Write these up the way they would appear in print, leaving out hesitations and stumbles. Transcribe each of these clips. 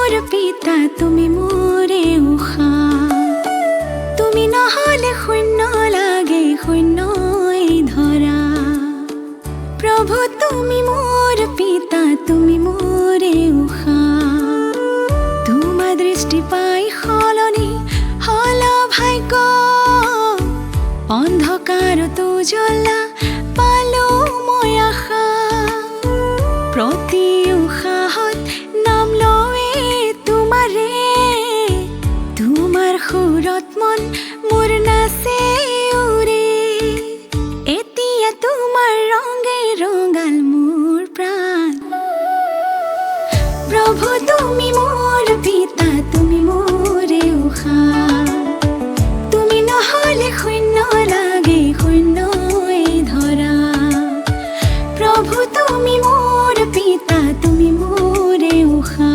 মোৰ পিতা তুমি মোৰে উষা তুমি নহলে শূন্য লাগে শূন্যই ধৰা প্ৰভু তুমি মোৰ পিতা তুমি মোৰে উষা তোমাৰ দৃষ্টি পাই সলনি হল ভাগ্য অন্ধকাৰতো জ্বলা পালো মই আশা প্ৰতি উশাহত নাম লয়ে তোমাৰে তোমাৰ সুৰত মন মোৰ নাচে উৰে এতিয়া তোমাৰ ৰঙে ৰঙাল মোৰ প্ৰাণ প্ৰভু তুমি মোৰ পিতা তুমি মোৰে উষা তুমি নহলে শূন্য লাগে শূন্যই ধৰা প্ৰভু তুমি মোৰ পিতা তুমি মোৰে উষা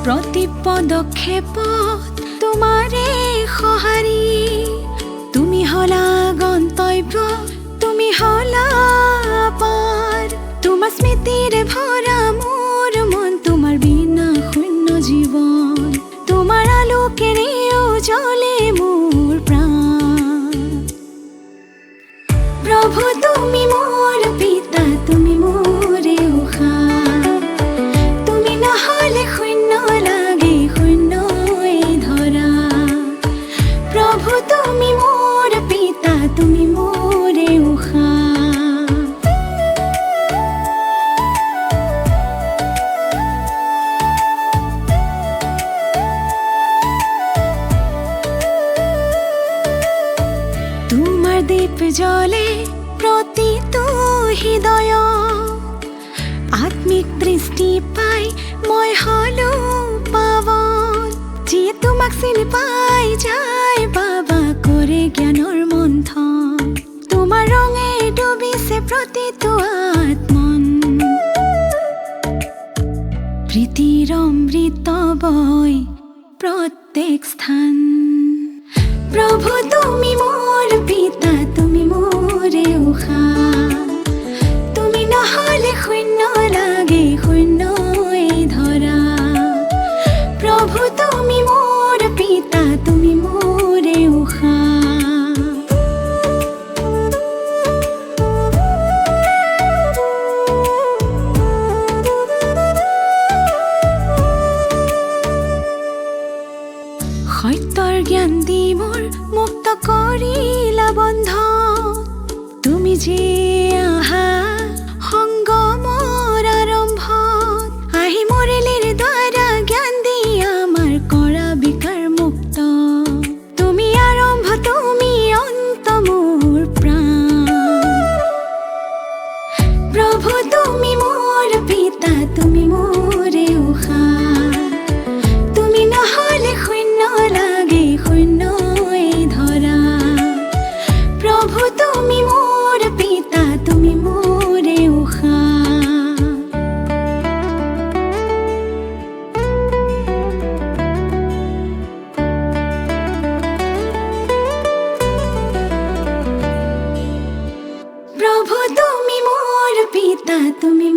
প্ৰতি পদক্ষেপত তোমাৰে সহাৰি তুমি হলা গন্তব্য তুমি হলা পাৰ তোমাৰ স্মৃতিৰে ভৰা মোৰ মন তোমাৰ বিনা শূন্য জীৱন তোমাৰ আলোকেৰে উজ্বলে মোৰ প্ৰাণ প্ৰভু তুমি মোৰ পিতা তুমি মোৰে উষা তুমি নহলে শূন্য লাগে শূন্যই ধৰা প্ৰভু তুমি মোৰ পিতা তুমি মোৰে উষা তোমাৰ দীপ জ্বলে প্ৰতিটো হৃদয় আত্মিক দৃষ্টি পাই মই হলো পাৱন যিয়ে তোমাক চিনি পাই যায় বাবা কৰে জ্ঞানৰ মন্থন তোমাৰ ৰঙে ডুবিছে প্ৰতিটো আত্মন প্ৰীতিৰ অমৃত বয় প্ৰত্যেক স্থান প্ৰভু তুমি মোৰ পিতা তুমি মোৰে উষা তুমি নহলে শূন্য লাগে শূন্যই ধৰা প্ৰভু তুমি মোৰ পিতা তুমি মোৰে উষা সত্যৰ জ্ঞান দি মোৰ মুক্ত কৰিলা বন্ধ তুমি যে আহা সংগমৰ আৰম্ভত আহি মুৰলীৰ দ্বাৰা জ্ঞান দি আমাৰ কৰা বিকাৰ মুক্ত তুমি আৰম্ভ তুমি অন্ত মোৰ প্ৰাণ প্ৰভু তুমি মোৰ পিতা তুমি মোৰে উষা তুমি নহলে শূন্য লাগে শূন্যই ধৰা প্ৰভু তুমি মোৰ পিতা তুমি মোৰে উষা প্ৰভু তুমি মোৰ পিতা তুমি